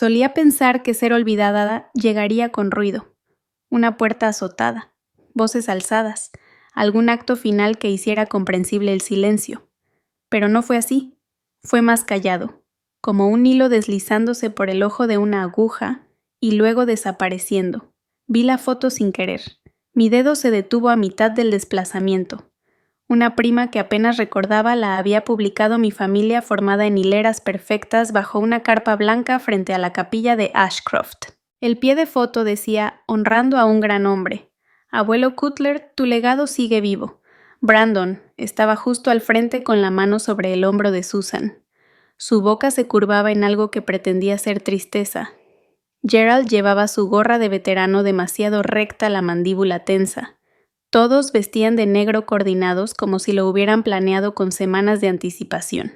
Solía pensar que ser olvidada llegaría con ruido, una puerta azotada, voces alzadas, algún acto final que hiciera comprensible el silencio. Pero no fue así, fue más callado, como un hilo deslizándose por el ojo de una aguja y luego desapareciendo. Vi la foto sin querer. Mi dedo se detuvo a mitad del desplazamiento. Una prima que apenas recordaba la había publicado mi familia formada en hileras perfectas bajo una carpa blanca frente a la capilla de Ashcroft. El pie de foto decía, honrando a un gran hombre. Abuelo Cutler, tu legado sigue vivo. Brandon estaba justo al frente con la mano sobre el hombro de Susan. Su boca se curvaba en algo que pretendía ser tristeza. Gerald llevaba su gorra de veterano demasiado recta, la mandíbula tensa. Todos vestían de negro coordinados como si lo hubieran planeado con semanas de anticipación.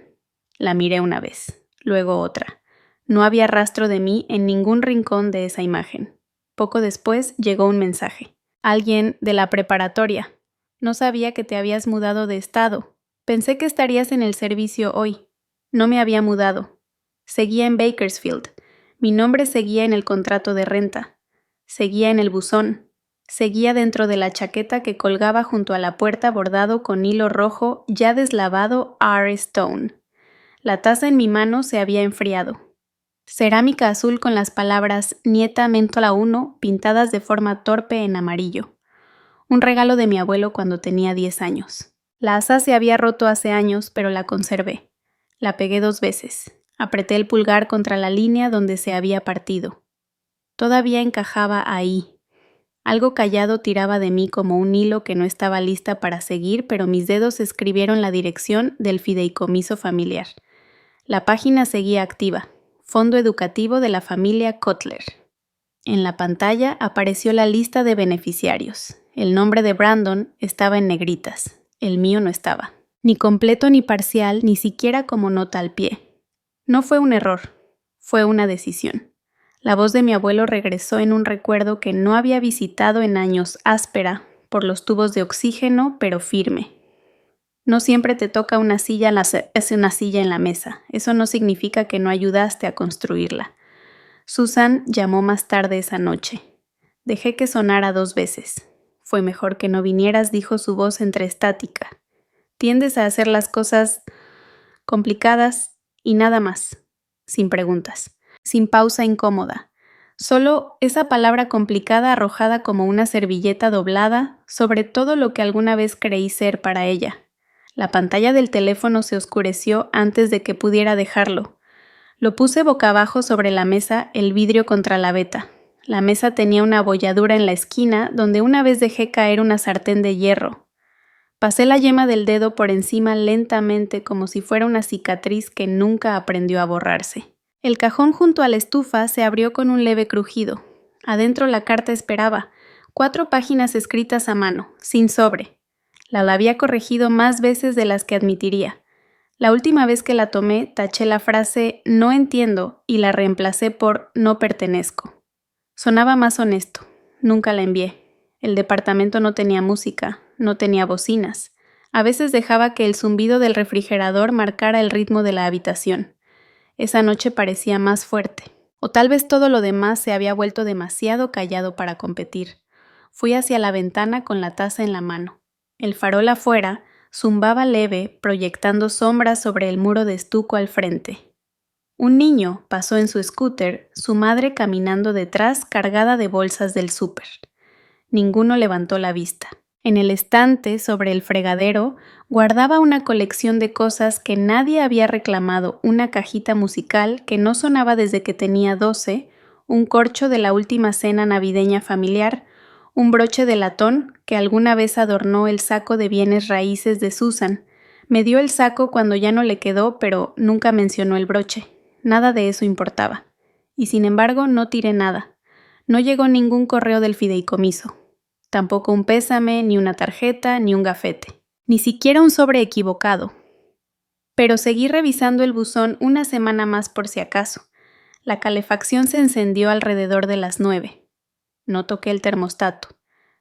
La miré una vez, luego otra. No había rastro de mí en ningún rincón de esa imagen. Poco después llegó un mensaje. Alguien de la preparatoria. No sabía que te habías mudado de estado. Pensé que estarías en el servicio hoy. No me había mudado. Seguía en Bakersfield. Mi nombre seguía en el contrato de renta. Seguía en el buzón. Seguía dentro de la chaqueta que colgaba junto a la puerta bordado con hilo rojo ya deslavado R. Stone. La taza en mi mano se había enfriado. Cerámica azul con las palabras Nieta Mentola 1 pintadas de forma torpe en amarillo. Un regalo de mi abuelo cuando tenía 10 años. La asa se había roto hace años, pero la conservé. La pegué 2 veces. Apreté el pulgar contra la línea donde se había partido. Todavía encajaba ahí. Algo callado tiraba de mí como un hilo que no estaba lista para seguir, pero mis dedos escribieron la dirección del fideicomiso familiar. La página seguía activa. Fondo Educativo de la familia Cutler. En la pantalla apareció la lista de beneficiarios. El nombre de Brandon estaba en negritas. El mío no estaba. Ni completo ni parcial, ni siquiera como nota al pie. No fue un error. Fue una decisión. La voz de mi abuelo regresó en un recuerdo que no había visitado en años, áspera, por los tubos de oxígeno, pero firme. No siempre te toca una silla en la mesa. Eso no significa que no ayudaste a construirla. Susan llamó más tarde esa noche. Dejé que sonara 2 veces. Fue mejor que no vinieras, dijo su voz entre estática. Tiendes a hacer las cosas complicadas y nada más, sin preguntas. Sin pausa incómoda, solo esa palabra complicada arrojada como una servilleta doblada sobre todo lo que alguna vez creí ser para ella. La pantalla del teléfono se oscureció antes de que pudiera dejarlo. Lo puse boca abajo sobre la mesa, el vidrio contra la veta. La mesa tenía una abolladura en la esquina donde una vez dejé caer una sartén de hierro. Pasé la yema del dedo por encima lentamente como si fuera una cicatriz que nunca aprendió a borrarse. El cajón junto a la estufa se abrió con un leve crujido. Adentro la carta esperaba, 4 páginas escritas a mano, sin sobre. La había corregido más veces de las que admitiría. La última vez que la tomé, taché la frase «no entiendo» y la reemplacé por «no pertenezco». Sonaba más honesto. Nunca la envié. El departamento no tenía música, no tenía bocinas. A veces dejaba que el zumbido del refrigerador marcara el ritmo de la habitación. Esa noche parecía más fuerte, o tal vez todo lo demás se había vuelto demasiado callado para competir. Fui hacia la ventana con la taza en la mano. El farol afuera zumbaba leve, proyectando sombras sobre el muro de estuco al frente. Un niño pasó en su scooter, su madre caminando detrás cargada de bolsas del súper. Ninguno levantó la vista. En el estante, sobre el fregadero, guardaba una colección de cosas que nadie había reclamado, una cajita musical que no sonaba desde que tenía 12, un corcho de la última cena navideña familiar, un broche de latón que alguna vez adornó el saco de bienes raíces de Susan. Me dio el saco cuando ya no le quedó, pero nunca mencionó el broche. Nada de eso importaba. Y sin embargo no tiré nada. No llegó ningún correo del fideicomiso. Tampoco un pésame, ni una tarjeta, ni un gafete. Ni siquiera un sobre equivocado. Pero seguí revisando el buzón una semana más por si acaso. La calefacción se encendió alrededor de las 9. No toqué el termostato.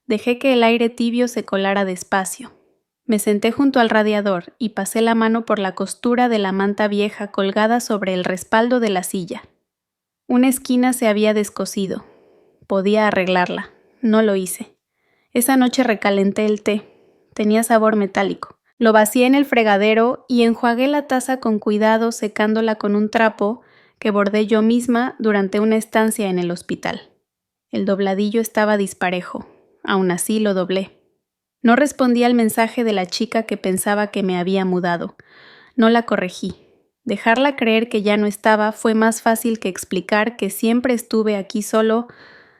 Dejé que el aire tibio se colara despacio. Me senté junto al radiador y pasé la mano por la costura de la manta vieja colgada sobre el respaldo de la silla. Una esquina se había descosido. Podía arreglarla. No lo hice. Esa noche recalenté el té. Tenía sabor metálico. Lo vacié en el fregadero y enjuagué la taza con cuidado secándola con un trapo que bordé yo misma durante una estancia en el hospital. El dobladillo estaba disparejo. Aún así lo doblé. No respondí al mensaje de la chica que pensaba que me había mudado. No la corregí. Dejarla creer que ya no estaba fue más fácil que explicar que siempre estuve aquí solo,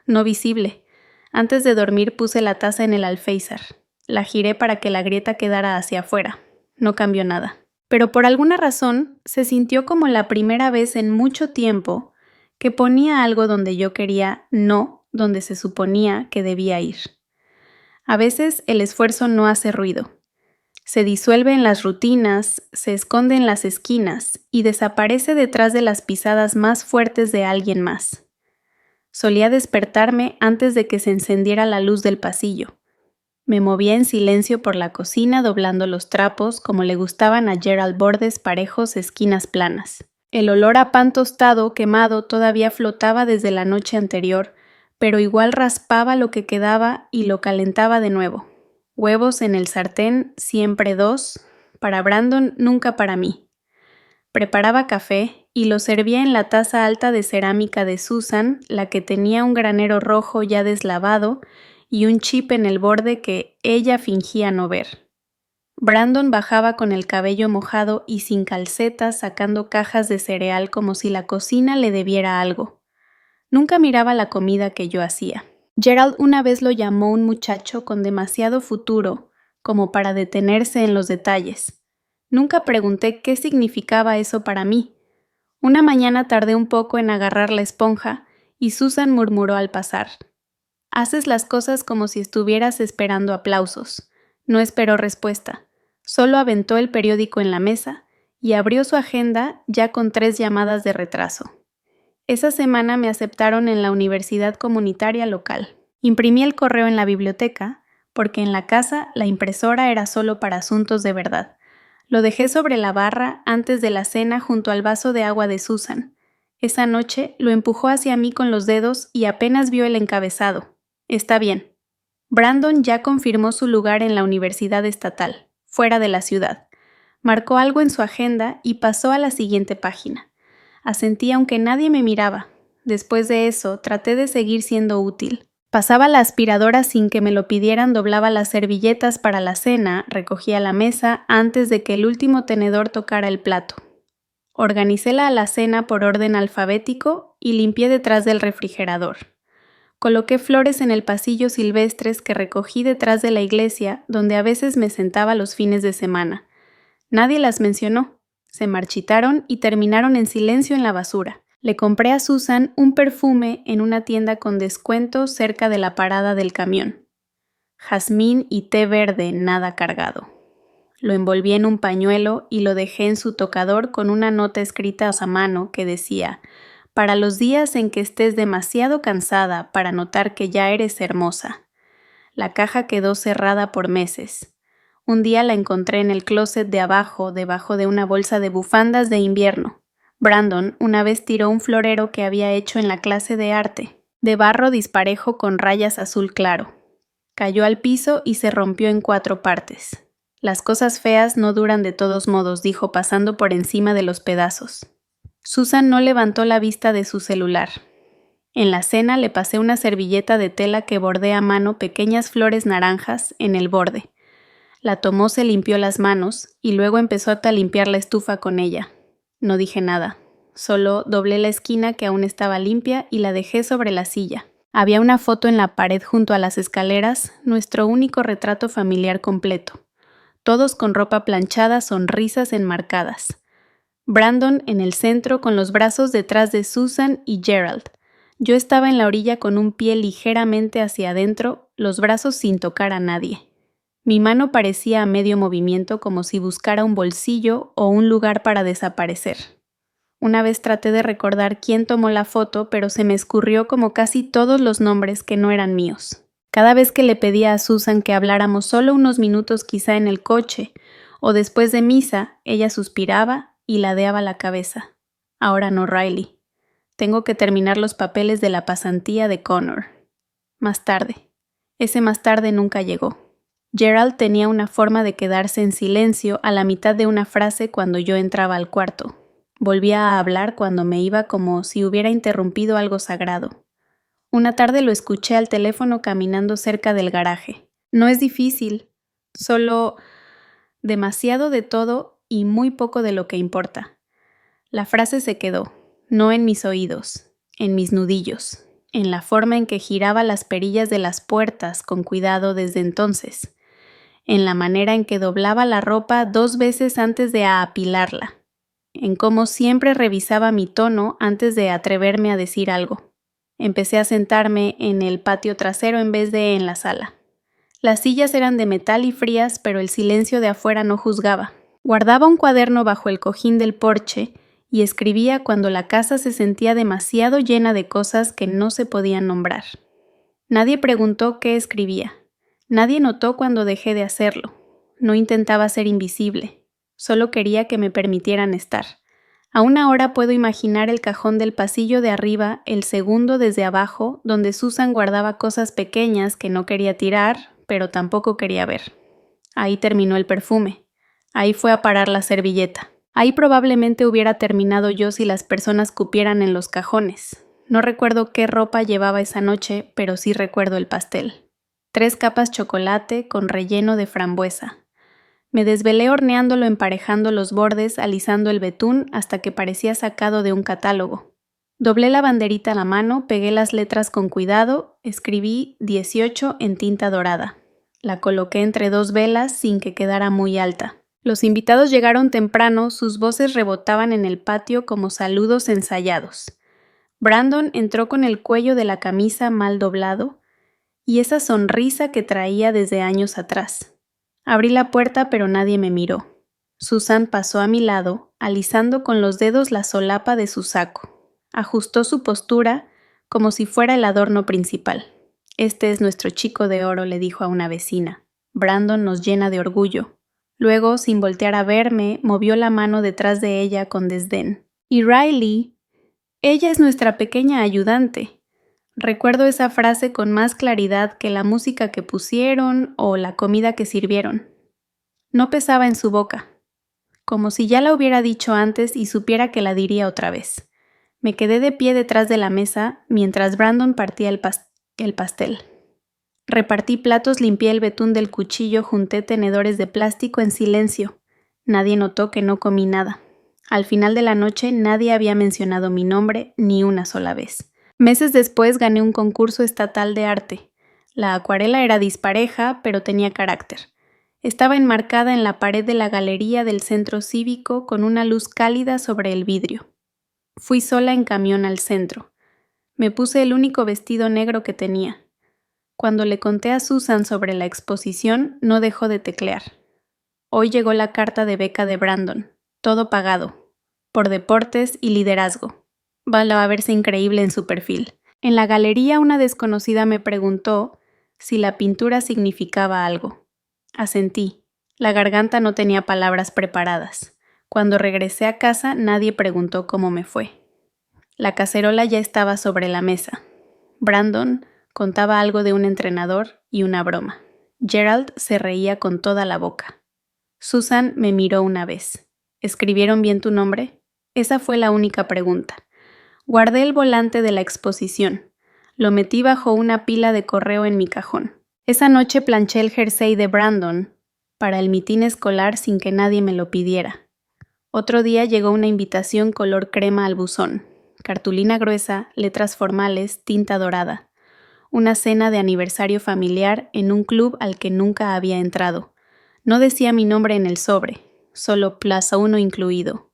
no visible. Antes de dormir puse la taza en el alféizar. La giré para que la grieta quedara hacia afuera. No cambió nada. Pero por alguna razón se sintió como la primera vez en mucho tiempo que ponía algo donde yo quería, no donde se suponía que debía ir. A veces el esfuerzo no hace ruido. Se disuelve en las rutinas, se esconde en las esquinas y desaparece detrás de las pisadas más fuertes de alguien más. Solía despertarme antes de que se encendiera la luz del pasillo. Me movía en silencio por la cocina doblando los trapos como le gustaban a Gerald, bordes parejos, esquinas planas. El olor a pan tostado quemado todavía flotaba desde la noche anterior, pero igual raspaba lo que quedaba y lo calentaba de nuevo. Huevos en el sartén, siempre 2, para Brandon, nunca para mí. Preparaba café y lo servía en la taza alta de cerámica de Susan, la que tenía un granero rojo ya deslavado y un chip en el borde que ella fingía no ver. Brandon bajaba con el cabello mojado y sin calcetas sacando cajas de cereal como si la cocina le debiera algo. Nunca miraba la comida que yo hacía. Gerald una vez lo llamó un muchacho con demasiado futuro como para detenerse en los detalles. Nunca pregunté qué significaba eso para mí. Una mañana tardé un poco en agarrar la esponja y Susan murmuró al pasar. Haces las cosas como si estuvieras esperando aplausos. No esperó respuesta. Solo aventó el periódico en la mesa y abrió su agenda ya con 3 llamadas de retraso. Esa semana me aceptaron en la universidad comunitaria local. Imprimí el correo en la biblioteca, porque en la casa la impresora era solo para asuntos de verdad. Lo dejé sobre la barra antes de la cena junto al vaso de agua de Susan. Esa noche lo empujó hacia mí con los dedos y apenas vio el encabezado. Está bien. Brandon ya confirmó su lugar en la universidad estatal, fuera de la ciudad. Marcó algo en su agenda y pasó a la siguiente página. Asentí aunque nadie me miraba. Después de eso, traté de seguir siendo útil. Pasaba la aspiradora sin que me lo pidieran, doblaba las servilletas para la cena, recogía la mesa antes de que el último tenedor tocara el plato. Organicé la alacena por orden alfabético y limpié detrás del refrigerador. Coloqué flores en el pasillo silvestres que recogí detrás de la iglesia, donde a veces me sentaba los fines de semana. Nadie las mencionó. Se marchitaron y terminaron en silencio en la basura. Le compré a Susan un perfume en una tienda con descuento cerca de la parada del camión. Jazmín y té verde nada cargado. Lo envolví en un pañuelo y lo dejé en su tocador con una nota escrita a mano que decía: para los días en que estés demasiado cansada para notar que ya eres hermosa. La caja quedó cerrada por meses. Un día la encontré en el closet de abajo, debajo de una bolsa de bufandas de invierno. Brandon una vez tiró un florero que había hecho en la clase de arte, de barro disparejo con rayas azul claro. Cayó al piso y se rompió en 4 partes. Las cosas feas no duran de todos modos, dijo pasando por encima de los pedazos. Susan no levantó la vista de su celular. En la cena le pasé una servilleta de tela que bordé a mano pequeñas flores naranjas en el borde. La tomó, se limpió las manos y luego empezó a limpiar la estufa con ella. No dije nada, solo doblé la esquina que aún estaba limpia y la dejé sobre la silla. Había una foto en la pared junto a las escaleras, nuestro único retrato familiar completo. Todos con ropa planchada, sonrisas enmarcadas. Brandon en el centro con los brazos detrás de Susan y Gerald. Yo estaba en la orilla con un pie ligeramente hacia adentro, los brazos sin tocar a nadie. Mi mano parecía a medio movimiento como si buscara un bolsillo o un lugar para desaparecer. Una vez traté de recordar quién tomó la foto, pero se me escurrió como casi todos los nombres que no eran míos. Cada vez que le pedía a Susan que habláramos solo unos minutos quizá en el coche o después de misa, ella suspiraba y ladeaba la cabeza. Ahora no, Riley. Tengo que terminar los papeles de la pasantía de Connor. Más tarde. Ese más tarde nunca llegó. Gerald tenía una forma de quedarse en silencio a la mitad de una frase cuando yo entraba al cuarto. Volvía a hablar cuando me iba como si hubiera interrumpido algo sagrado. Una tarde lo escuché al teléfono caminando cerca del garaje. No es difícil, solo demasiado de todo y muy poco de lo que importa. La frase se quedó, no en mis oídos, en mis nudillos, en la forma en que giraba las perillas de las puertas con cuidado desde entonces, en la manera en que doblaba la ropa 2 veces antes de apilarla, en cómo siempre revisaba mi tono antes de atreverme a decir algo. Empecé a sentarme en el patio trasero en vez de en la sala. Las sillas eran de metal y frías, pero el silencio de afuera no juzgaba. Guardaba un cuaderno bajo el cojín del porche y escribía cuando la casa se sentía demasiado llena de cosas que no se podían nombrar. Nadie preguntó qué escribía. Nadie notó cuando dejé de hacerlo. No intentaba ser invisible. Solo quería que me permitieran estar. Aún ahora puedo imaginar el cajón del pasillo de arriba, el segundo desde abajo, donde Susan guardaba cosas pequeñas que no quería tirar, pero tampoco quería ver. Ahí terminó el perfume. Ahí fue a parar la servilleta. Ahí probablemente hubiera terminado yo si las personas cupieran en los cajones. No recuerdo qué ropa llevaba esa noche, pero sí recuerdo el pastel. 3 capas chocolate con relleno de frambuesa. Me desvelé horneándolo, emparejando los bordes, alisando el betún hasta que parecía sacado de un catálogo. Doblé la banderita a la mano, pegué las letras con cuidado, escribí 18 en tinta dorada. La coloqué entre 2 velas sin que quedara muy alta. Los invitados llegaron temprano, sus voces rebotaban en el patio como saludos ensayados. Brandon entró con el cuello de la camisa mal doblado y esa sonrisa que traía desde años atrás. Abrí la puerta, pero nadie me miró. Susan pasó a mi lado, alisando con los dedos la solapa de su saco. Ajustó su postura como si fuera el adorno principal. «Este es nuestro chico de oro», le dijo a una vecina. «Brandon nos llena de orgullo». Luego, sin voltear a verme, movió la mano detrás de ella con desdén. «Y Riley, ella es nuestra pequeña ayudante». Recuerdo esa frase con más claridad que la música que pusieron o la comida que sirvieron. No pesaba en su boca, como si ya la hubiera dicho antes y supiera que la diría otra vez. Me quedé de pie detrás de la mesa mientras Brandon partía el pastel. Repartí platos, limpié el betún del cuchillo, junté tenedores de plástico en silencio. Nadie notó que no comí nada. Al final de la noche nadie había mencionado mi nombre ni una sola vez. Meses después gané un concurso estatal de arte. La acuarela era dispareja, pero tenía carácter. Estaba enmarcada en la pared de la galería del centro cívico con una luz cálida sobre el vidrio. Fui sola en camión al centro. Me puse el único vestido negro que tenía. Cuando le conté a Susan sobre la exposición, no dejó de teclear. Hoy llegó la carta de beca de Brandon, todo pagado, por deportes y liderazgo. Va a verse increíble en su perfil. En la galería una desconocida me preguntó si la pintura significaba algo. Asentí. La garganta no tenía palabras preparadas. Cuando regresé a casa nadie preguntó cómo me fue. La cacerola ya estaba sobre la mesa. Brandon contaba algo de un entrenador y una broma. Gerald se reía con toda la boca. Susan me miró una vez. ¿Escribieron bien tu nombre? Esa fue la única pregunta. Guardé el volante de la exposición. Lo metí bajo una pila de correo en mi cajón. Esa noche planché el jersey de Brandon para el mitin escolar sin que nadie me lo pidiera. Otro día llegó una invitación color crema al buzón. Cartulina gruesa, letras formales, tinta dorada. Una cena de aniversario familiar en un club al que nunca había entrado. No decía mi nombre en el sobre, solo +1 incluido.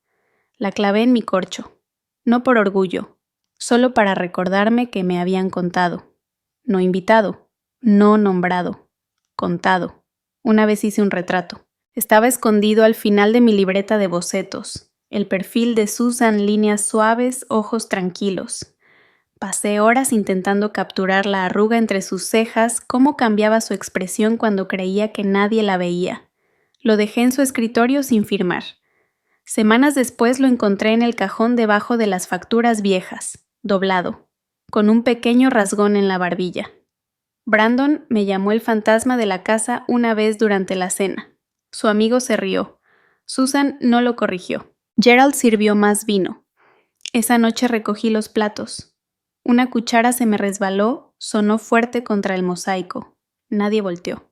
La clavé en mi corcho. No por orgullo, solo para recordarme que me habían contado. No invitado, no nombrado, contado. Una vez hice un retrato. Estaba escondido al final de mi libreta de bocetos. El perfil de Susan, líneas suaves, ojos tranquilos. Pasé horas intentando capturar la arruga entre sus cejas, cómo cambiaba su expresión cuando creía que nadie la veía. Lo dejé en su escritorio sin firmar. Semanas después lo encontré en el cajón debajo de las facturas viejas. doblado, con un pequeño rasgón en la barbilla. Brandon me llamó el fantasma de la casa una vez durante la cena. Su amigo se rió. Susan no lo corrigió. Gerald sirvió más vino. Esa noche recogí los platos. Una cuchara se me resbaló, sonó fuerte contra el mosaico. Nadie volteó.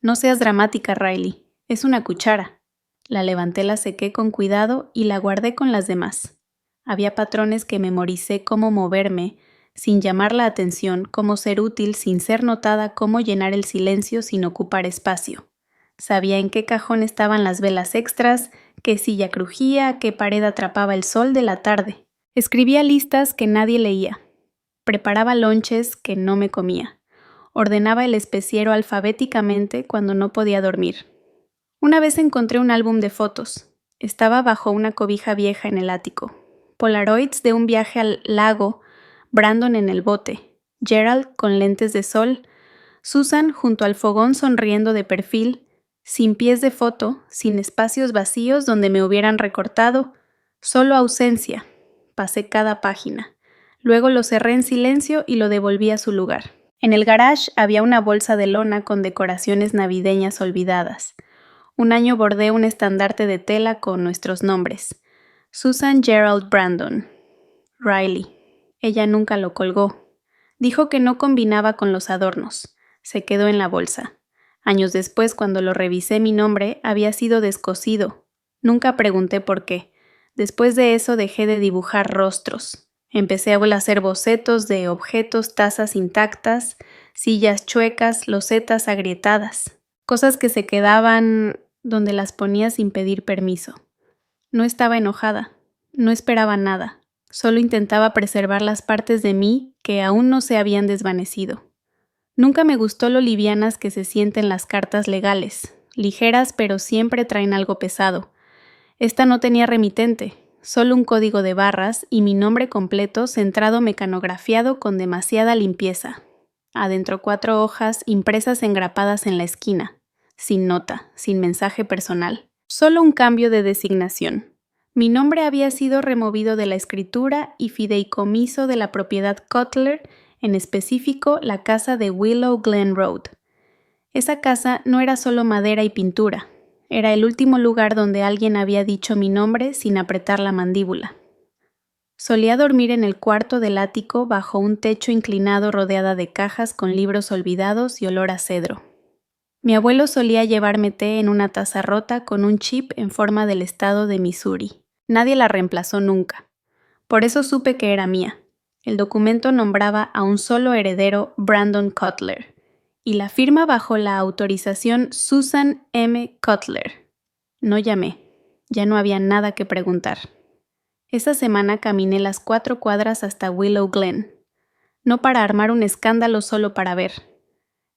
No seas dramática, Riley. Es una cuchara. La levanté, la sequé con cuidado y la guardé con las demás. Había patrones que memoricé cómo moverme, sin llamar la atención, cómo ser útil sin ser notada, cómo llenar el silencio sin ocupar espacio. Sabía en qué cajón estaban las velas extras, qué silla crujía, qué pared atrapaba el sol de la tarde. Escribía listas que nadie leía. Preparaba lonches que no me comía. Ordenaba el especiero alfabéticamente cuando no podía dormir. Una vez encontré un álbum de fotos. Estaba bajo una cobija vieja en el ático. Polaroids de un viaje al lago, Brandon en el bote, Gerald con lentes de sol, Susan junto al fogón sonriendo de perfil, sin pies de foto, sin espacios vacíos donde me hubieran recortado, solo ausencia. Pasé cada página. Luego lo cerré en silencio y lo devolví a su lugar. En el garage había una bolsa de lona con decoraciones navideñas olvidadas. Un año bordé un estandarte de tela con nuestros nombres. Susan Gerald Brandon. Riley. Ella nunca lo colgó. Dijo que no combinaba con los adornos. Se quedó en la bolsa. Años después, cuando lo revisé, mi nombre había sido descosido. Nunca pregunté por qué. Después de eso dejé de dibujar rostros. Empecé a hacer bocetos de objetos, tazas intactas, sillas chuecas, losetas agrietadas. Cosas que se quedaban donde las ponía sin pedir permiso. No estaba enojada. No esperaba nada. Solo intentaba preservar las partes de mí que aún no se habían desvanecido. Nunca me gustó lo livianas que se sienten las cartas legales, ligeras pero siempre traen algo pesado. Esta no tenía remitente, solo un código de barras y mi nombre completo centrado mecanografiado con demasiada limpieza. Adentro 4 hojas impresas engrapadas en la esquina, sin nota, sin mensaje personal. Solo un cambio de designación. Mi nombre había sido removido de la escritura y fideicomiso de la propiedad Cutler, en específico la casa de Willow Glen Road. Esa casa no era solo madera y pintura, era el último lugar donde alguien había dicho mi nombre sin apretar la mandíbula. Solía dormir en el cuarto del ático bajo un techo inclinado rodeada de cajas con libros olvidados y olor a cedro. Mi abuelo solía llevarme té en una taza rota con un chip en forma del estado de Missouri. Nadie la reemplazó nunca. Por eso supe que era mía. El documento nombraba a un solo heredero, Brandon Cutler, y la firma bajo la autorización Susan M. Cutler. No llamé. Ya no había nada que preguntar. Esa semana caminé las 4 cuadras hasta Willow Glen. No para armar un escándalo, solo para ver.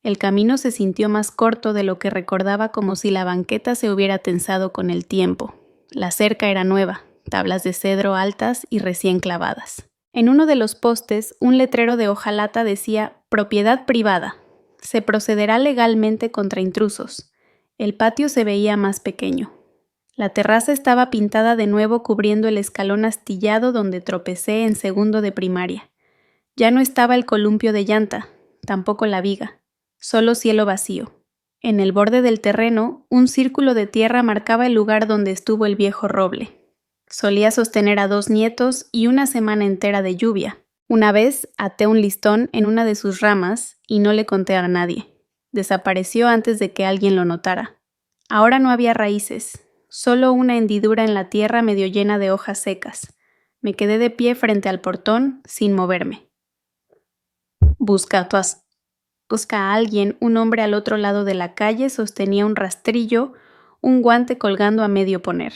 El camino se sintió más corto de lo que recordaba, como si la banqueta se hubiera tensado con el tiempo. La cerca era nueva, tablas de cedro altas y recién clavadas. En uno de los postes, un letrero de hojalata decía «Propiedad privada. Se procederá legalmente contra intrusos». El patio se veía más pequeño. La terraza estaba pintada de nuevo cubriendo el escalón astillado donde tropecé en segundo de primaria. Ya no estaba el columpio de llanta, tampoco la viga. Solo cielo vacío. En el borde del terreno, un círculo de tierra marcaba el lugar donde estuvo el viejo roble. Solía sostener a 2 nietos y una semana entera de lluvia. Una vez até un listón en una de sus ramas y no le conté a nadie. Desapareció antes de que alguien lo notara. Ahora no había raíces, solo una hendidura en la tierra medio llena de hojas secas. Me quedé de pie frente al portón, sin moverme. Busca a alguien. Un hombre al otro lado de la calle sostenía un rastrillo, un guante colgando a medio poner.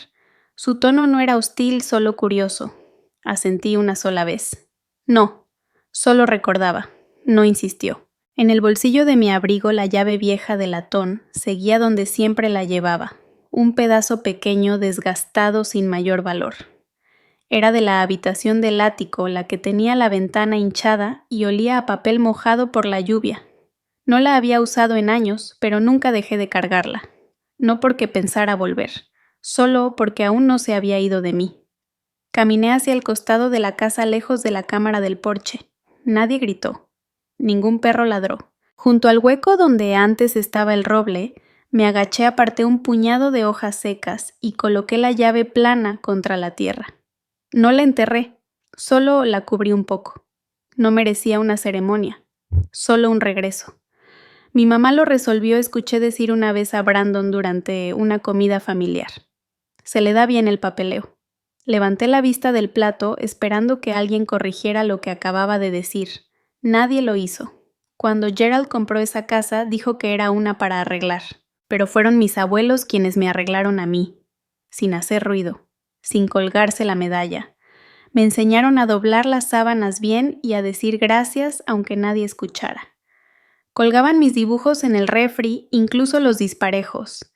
Su tono no era hostil, solo curioso. Asentí una sola vez. No, solo recordaba. No insistió. En el bolsillo de mi abrigo la llave vieja de latón seguía donde siempre la llevaba. Un pedazo pequeño, desgastado, sin mayor valor. Era de la habitación del ático, la que tenía la ventana hinchada y olía a papel mojado por la lluvia. No la había usado en años, pero nunca dejé de cargarla. No porque pensara volver, solo porque aún no se había ido de mí. Caminé hacia el costado de la casa lejos de la cámara del porche. Nadie gritó. Ningún perro ladró. Junto al hueco donde antes estaba el roble, me agaché, aparté un puñado de hojas secas y coloqué la llave plana contra la tierra. No la enterré, solo la cubrí un poco. No merecía una ceremonia, solo un regreso. Mi mamá lo resolvió, escuché decir una vez a Brandon durante una comida familiar. Se le da bien el papeleo. Levanté la vista del plato esperando que alguien corrigiera lo que acababa de decir. Nadie lo hizo. Cuando Gerald compró esa casa, dijo que era una para arreglar. Pero fueron mis abuelos quienes me arreglaron a mí, sin hacer ruido, sin colgarse la medalla. Me enseñaron a doblar las sábanas bien y a decir gracias aunque nadie escuchara. Colgaban mis dibujos en el refri, incluso los disparejos.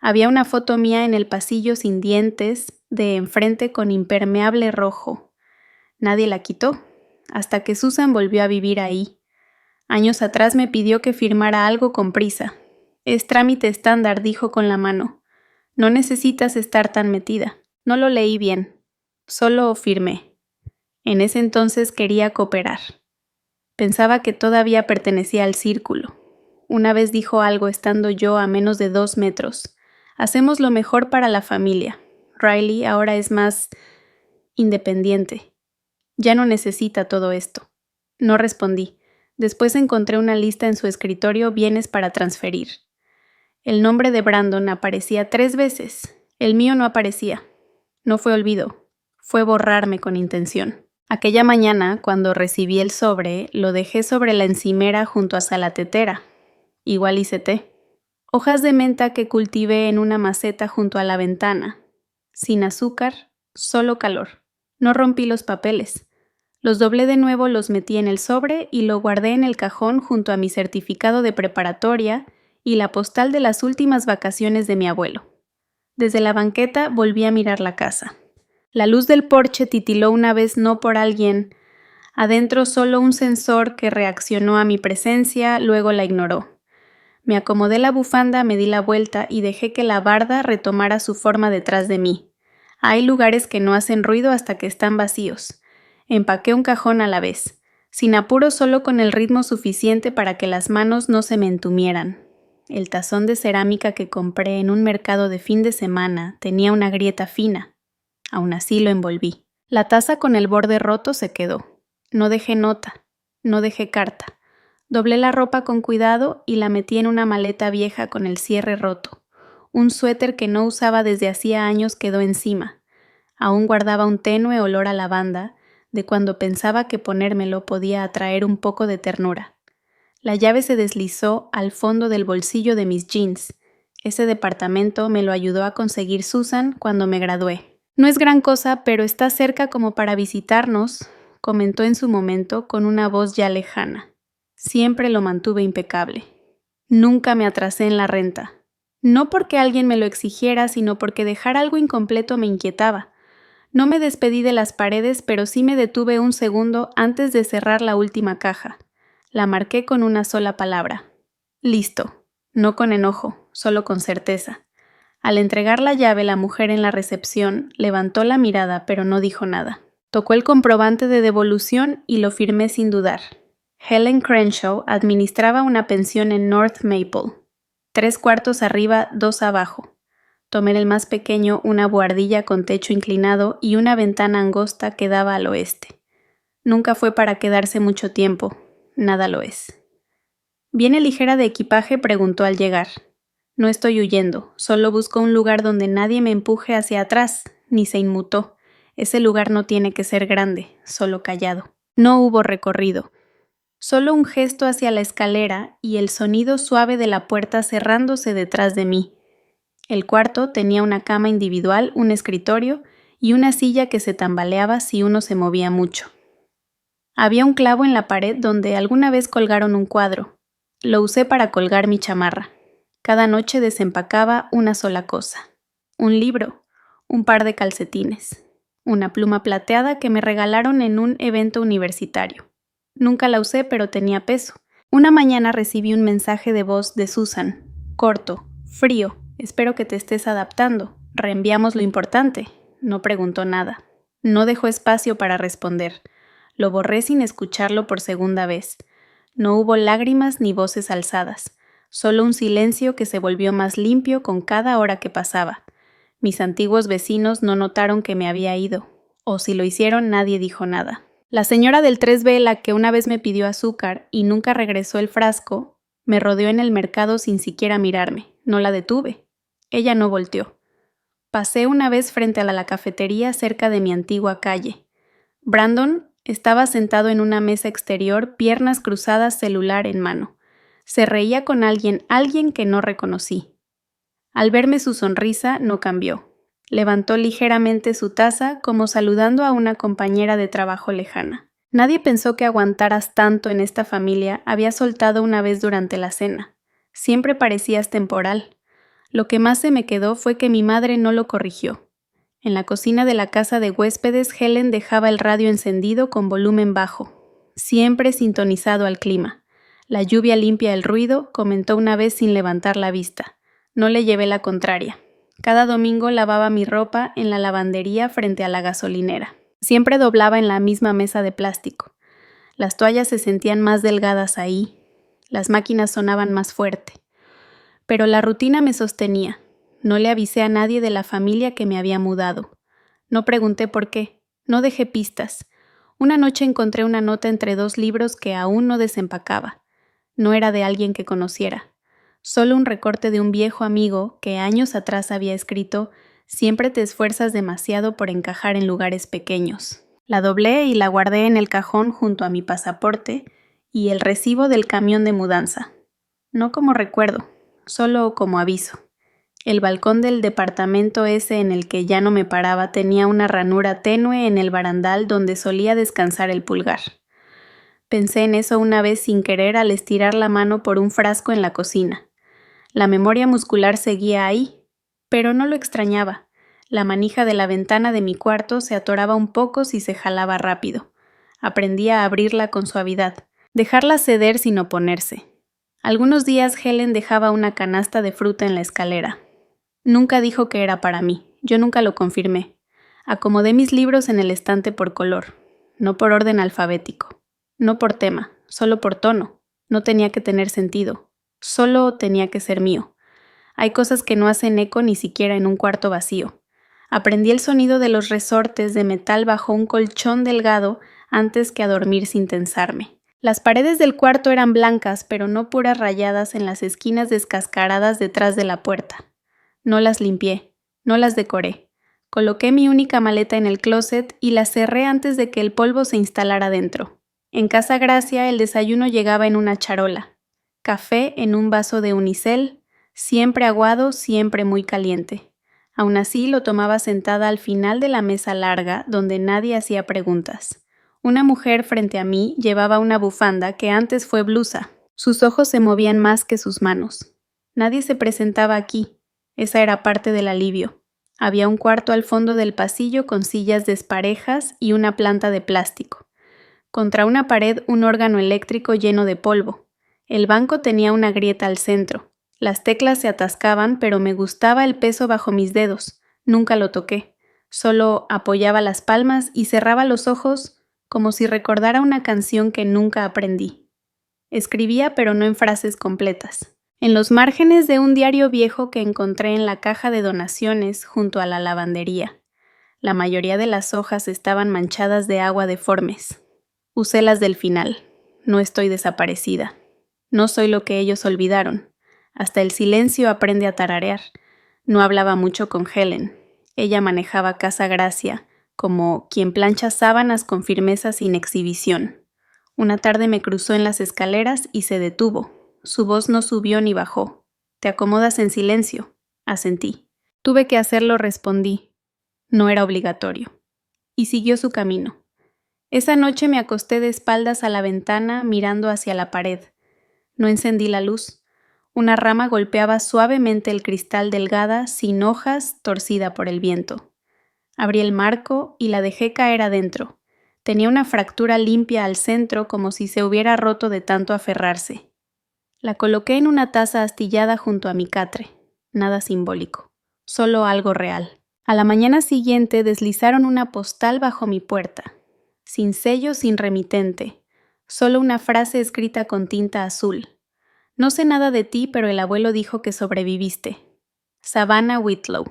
Había una foto mía en el pasillo sin dientes, de enfrente con impermeable rojo. Nadie la quitó, hasta que Susan volvió a vivir ahí. Años atrás me pidió que firmara algo con prisa. Es trámite estándar, dijo con la mano. No necesitas estar tan metida. No lo leí bien. Solo firmé. En ese entonces quería cooperar. Pensaba que todavía pertenecía al círculo. Una vez dijo algo estando yo a menos de 2 metros. Hacemos lo mejor para la familia. Riley ahora es más independiente. Ya no necesita todo esto. No respondí. Después encontré una lista en su escritorio, bienes para transferir. El nombre de Brandon aparecía 3 veces. El mío no aparecía. No fue olvido. Fue borrarme con intención. Aquella mañana, cuando recibí el sobre, lo dejé sobre la encimera junto a la tetera. Igual hice té. Hojas de menta que cultivé en una maceta junto a la ventana. Sin azúcar, solo calor. No rompí los papeles. Los doblé de nuevo, los metí en el sobre y lo guardé en el cajón junto a mi certificado de preparatoria y la postal de las últimas vacaciones de mi abuelo. Desde la banqueta volví a mirar la casa. La luz del porche titiló una vez no por alguien. Adentro solo un sensor que reaccionó a mi presencia, luego la ignoró. Me acomodé la bufanda, me di la vuelta y dejé que la barda retomara su forma detrás de mí. Hay lugares que no hacen ruido hasta que están vacíos. Empaqué un cajón a la vez, sin apuro, solo con el ritmo suficiente para que las manos no se me entumieran. El tazón de cerámica que compré en un mercado de fin de semana tenía una grieta fina. Aún así lo envolví. La taza con el borde roto se quedó. No dejé nota, no dejé carta. Doblé la ropa con cuidado y la metí en una maleta vieja con el cierre roto. Un suéter que no usaba desde hacía años quedó encima. Aún guardaba un tenue olor a lavanda, de cuando pensaba que ponérmelo podía atraer un poco de ternura. La llave se deslizó al fondo del bolsillo de mis jeans. Ese departamento me lo ayudó a conseguir Susan cuando me gradué. No es gran cosa, pero está cerca como para visitarnos, comentó en su momento con una voz ya lejana. Siempre lo mantuve impecable. Nunca me atrasé en la renta. No porque alguien me lo exigiera, sino porque dejar algo incompleto me inquietaba. No me despedí de las paredes, pero sí me detuve un segundo antes de cerrar la última caja. La marqué con una sola palabra. Listo. No con enojo, solo con certeza. Al entregar la llave, la mujer en la recepción levantó la mirada, pero no dijo nada. Tocó el comprobante de devolución y lo firmé sin dudar. Helen Crenshaw administraba una pensión en North Maple. 3 cuartos arriba, 2 abajo. Tomé el más pequeño, una buhardilla con techo inclinado y una ventana angosta que daba al oeste. Nunca fue para quedarse mucho tiempo. Nada lo es. ¿Viene ligera de equipaje?, preguntó al llegar. No estoy huyendo, solo busco un lugar donde nadie me empuje hacia atrás, ni se inmutó. Ese lugar no tiene que ser grande, solo callado. No hubo recorrido. Solo un gesto hacia la escalera y el sonido suave de la puerta cerrándose detrás de mí. El cuarto tenía una cama individual, un escritorio y una silla que se tambaleaba si uno se movía mucho. Había un clavo en la pared donde alguna vez colgaron un cuadro. Lo usé para colgar mi chamarra. Cada noche desempacaba una sola cosa. Un libro, un par de calcetines, una pluma plateada que me regalaron en un evento universitario. Nunca la usé, pero tenía peso. Una mañana recibí un mensaje de voz de Susan. Corto, frío. Espero que te estés adaptando. Reenviamos lo importante. No preguntó nada. No dejó espacio para responder. Lo borré sin escucharlo por segunda vez. No hubo lágrimas ni voces alzadas, solo un silencio que se volvió más limpio con cada hora que pasaba. Mis antiguos vecinos no notaron que me había ido, o si lo hicieron nadie dijo nada. La señora del 3B, la que una vez me pidió azúcar y nunca regresó el frasco, me rodeó en el mercado sin siquiera mirarme. No la detuve. Ella no volteó. Pasé una vez frente a la cafetería cerca de mi antigua calle. Brandon estaba sentado en una mesa exterior, piernas cruzadas, celular en mano. Se reía con alguien que no reconocí. Al verme su sonrisa no cambió. Levantó ligeramente su taza como saludando a una compañera de trabajo lejana. Nadie pensó que aguantaras tanto en esta familia, había soltado una vez durante la cena. Siempre parecías temporal. Lo que más se me quedó fue que mi madre no lo corrigió. En la cocina de la casa de huéspedes, Helen dejaba el radio encendido con volumen bajo, siempre sintonizado al clima. La lluvia limpia el ruido, comentó una vez sin levantar la vista. No le llevé la contraria. Cada domingo lavaba mi ropa en la lavandería frente a la gasolinera. Siempre doblaba en la misma mesa de plástico. Las toallas se sentían más delgadas ahí. Las máquinas sonaban más fuerte. Pero la rutina me sostenía. No le avisé a nadie de la familia que me había mudado. No pregunté por qué. No dejé pistas. Una noche encontré una nota entre 2 libros que aún no desempacaba. No era de alguien que conociera. Solo un recorte de un viejo amigo que años atrás había escrito: «Siempre te esfuerzas demasiado por encajar en lugares pequeños». La doblé y la guardé en el cajón junto a mi pasaporte y el recibo del camión de mudanza. No como recuerdo, solo como aviso. El balcón del departamento ese en el que ya no me paraba tenía una ranura tenue en el barandal donde solía descansar el pulgar. Pensé en eso una vez sin querer al estirar la mano por un frasco en la cocina. La memoria muscular seguía ahí, pero no lo extrañaba. La manija de la ventana de mi cuarto se atoraba un poco si se jalaba rápido. Aprendí a abrirla con suavidad, dejarla ceder sin oponerse. Algunos días Helen dejaba una canasta de fruta en la escalera. Nunca dijo que era para mí, yo nunca lo confirmé. Acomodé mis libros en el estante por color, no por orden alfabético, no por tema, solo por tono. No tenía que tener sentido, solo tenía que ser mío. Hay cosas que no hacen eco ni siquiera en un cuarto vacío. Aprendí el sonido de los resortes de metal bajo un colchón delgado antes que a dormir sin tensarme. Las paredes del cuarto eran blancas, pero no puras rayadas en las esquinas descascaradas detrás de la puerta. No las limpié, no las decoré. Coloqué mi única maleta en el closet y la cerré antes de que el polvo se instalara dentro. En Casa Gracia el desayuno llegaba en una charola. Café en un vaso de unicel, siempre aguado, siempre muy caliente. Aún así lo tomaba sentada al final de la mesa larga donde nadie hacía preguntas. Una mujer frente a mí llevaba una bufanda que antes fue blusa. Sus ojos se movían más que sus manos. Nadie se presentaba aquí. Esa era parte del alivio. Había un cuarto al fondo del pasillo con sillas desparejas y una planta de plástico. Contra una pared un órgano eléctrico lleno de polvo. El banco tenía una grieta al centro. Las teclas se atascaban, pero me gustaba el peso bajo mis dedos. Nunca lo toqué. Solo apoyaba las palmas y cerraba los ojos como si recordara una canción que nunca aprendí. Escribía, pero no en frases completas. En los márgenes de un diario viejo que encontré en la caja de donaciones junto a la lavandería. La mayoría de las hojas estaban manchadas de agua deformes. Usé las del final. No estoy desaparecida. No soy lo que ellos olvidaron. Hasta el silencio aprende a tararear. No hablaba mucho con Helen. Ella manejaba Casa Gracia, como quien plancha sábanas con firmeza sin exhibición. Una tarde me cruzó en las escaleras y se detuvo. Su voz no subió ni bajó. «¿Te acomodas en silencio?», asentí. Tuve que hacerlo, respondí. No era obligatorio. Y siguió su camino. Esa noche me acosté de espaldas a la ventana mirando hacia la pared. No encendí la luz. Una rama golpeaba suavemente el cristal delgada, sin hojas, torcida por el viento. Abrí el marco y la dejé caer adentro. Tenía una fractura limpia al centro como si se hubiera roto de tanto aferrarse. La coloqué en una taza astillada junto a mi catre. Nada simbólico, solo algo real. A la mañana siguiente deslizaron una postal bajo mi puerta, sin sello, sin remitente, solo una frase escrita con tinta azul. No sé nada de ti, pero el abuelo dijo que sobreviviste. Savannah Whitlow.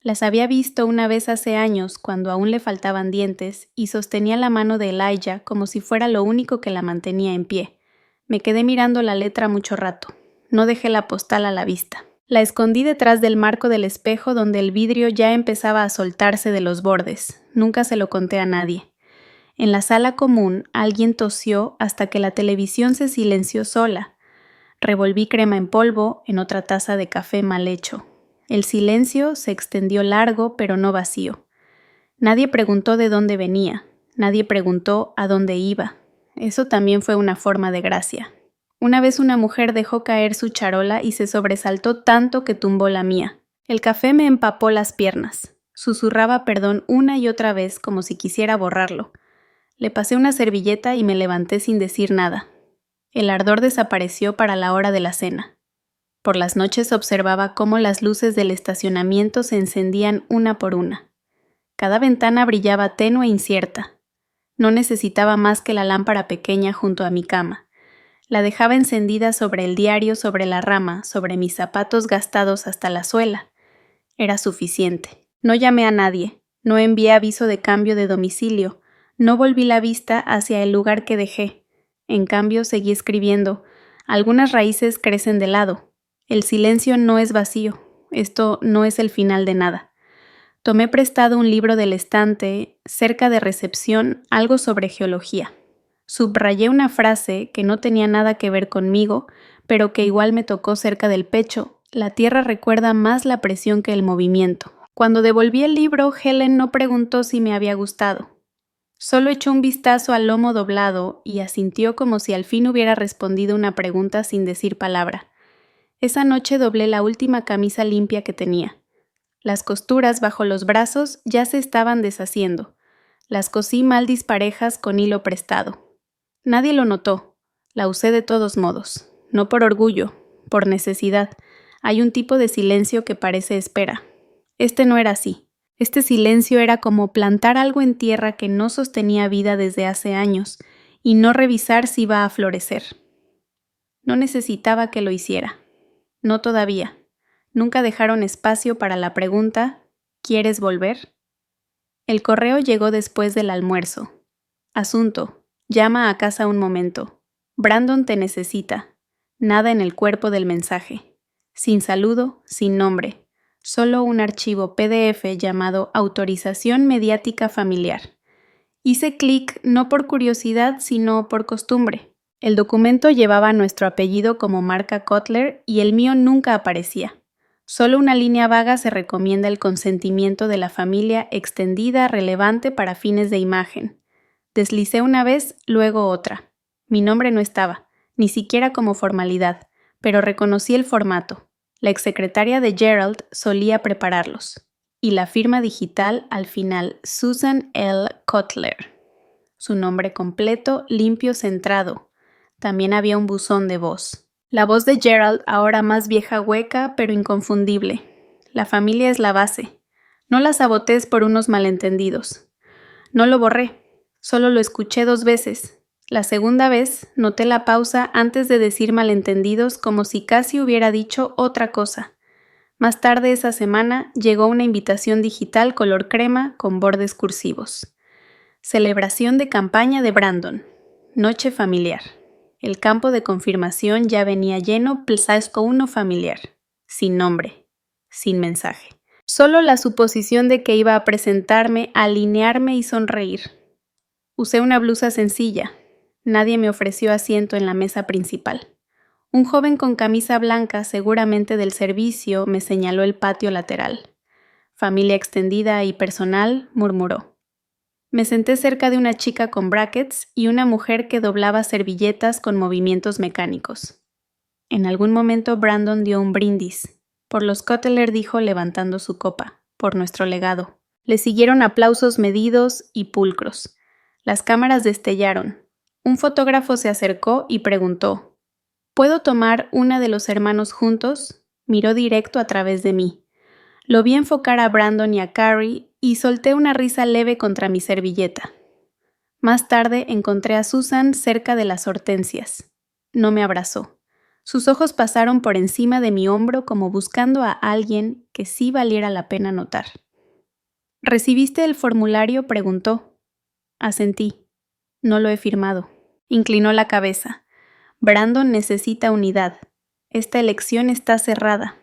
Las había visto una vez hace años, cuando aún le faltaban dientes, y sostenía la mano de Elijah como si fuera lo único que la mantenía en pie. Me quedé mirando la letra mucho rato. No dejé la postal a la vista. La escondí detrás del marco del espejo donde el vidrio ya empezaba a soltarse de los bordes. Nunca se lo conté a nadie. En la sala común, alguien tosió hasta que la televisión se silenció sola. Revolví crema en polvo en otra taza de café mal hecho. El silencio se extendió largo, pero no vacío. Nadie preguntó de dónde venía. Nadie preguntó a dónde iba. Eso también fue una forma de gracia. Una vez una mujer dejó caer su charola y se sobresaltó tanto que tumbó la mía. El café me empapó las piernas. Susurraba perdón una y otra vez como si quisiera borrarlo. Le pasé una servilleta y me levanté sin decir nada. El ardor desapareció para la hora de la cena. Por las noches observaba cómo las luces del estacionamiento se encendían una por una. Cada ventana brillaba tenue e incierta. No necesitaba más que la lámpara pequeña junto a mi cama. La dejaba encendida sobre el diario, sobre la rama, sobre mis zapatos gastados hasta la suela. Era suficiente. No llamé a nadie, no envié aviso de cambio de domicilio, no volví la vista hacia el lugar que dejé. En cambio, seguí escribiendo. Algunas raíces crecen de lado. El silencio no es vacío. Esto no es el final de nada. Tomé prestado un libro del estante, cerca de recepción, algo sobre geología. Subrayé una frase que no tenía nada que ver conmigo, pero que igual me tocó cerca del pecho. La tierra recuerda más la presión que el movimiento. Cuando devolví el libro, Helen no preguntó si me había gustado. Solo echó un vistazo al lomo doblado y asintió como si al fin hubiera respondido una pregunta sin decir palabra. Esa noche doblé la última camisa limpia que tenía. Las costuras bajo los brazos ya se estaban deshaciendo. Las cosí mal disparejas con hilo prestado. Nadie lo notó. La usé de todos modos. No por orgullo, por necesidad. Hay un tipo de silencio que parece espera. Este no era así. Este silencio era como plantar algo en tierra que no sostenía vida desde hace años y no revisar si iba a florecer. No necesitaba que lo hiciera. No todavía. Nunca dejaron espacio para la pregunta, ¿quieres volver? El correo llegó después del almuerzo. Asunto. Llama a casa un momento. Brandon te necesita. Nada en el cuerpo del mensaje. Sin saludo, sin nombre. Solo un archivo PDF llamado Autorización Mediática Familiar. Hice clic no por curiosidad, sino por costumbre. El documento llevaba nuestro apellido como marca Cutler y el mío nunca aparecía. Solo una línea vaga se recomienda el consentimiento de la familia extendida relevante para fines de imagen. Deslicé una vez, luego otra. Mi nombre no estaba, ni siquiera como formalidad, pero reconocí el formato. La exsecretaria de Gerald solía prepararlos. Y la firma digital al final, Susan L. Cutler. Su nombre completo, limpio, centrado. También había un buzón de voz. La voz de Gerald, ahora más vieja, hueca, pero inconfundible. La familia es la base. No la sabotees por unos malentendidos. No lo borré. Solo lo escuché 2 veces. La segunda vez noté la pausa antes de decir malentendidos como si casi hubiera dicho otra cosa. Más tarde esa semana llegó una invitación digital color crema con bordes cursivos. Celebración de campaña de Brandon. Noche familiar. El campo de confirmación ya venía lleno, plazasco uno familiar. Sin nombre. Sin mensaje. Solo la suposición de que iba a presentarme, alinearme y sonreír. Usé una blusa sencilla. Nadie me ofreció asiento en la mesa principal. Un joven con camisa blanca, seguramente del servicio, me señaló el patio lateral. Familia extendida y personal, murmuró. Me senté cerca de una chica con brackets y una mujer que doblaba servilletas con movimientos mecánicos. En algún momento Brandon dio un brindis. Por los Cutler, dijo levantando su copa. Por nuestro legado. Le siguieron aplausos medidos y pulcros. Las cámaras destellaron. Un fotógrafo se acercó y preguntó, ¿puedo tomar una de los hermanos juntos? Miró directo a través de mí. Lo vi enfocar a Brandon y a Carrie y solté una risa leve contra mi servilleta. Más tarde encontré a Susan cerca de las hortensias. No me abrazó. Sus ojos pasaron por encima de mi hombro como buscando a alguien que sí valiera la pena notar. ¿Recibiste el formulario?, preguntó. Asentí. No lo he firmado. Inclinó la cabeza. Brandon necesita unidad. Esta elección está cerrada.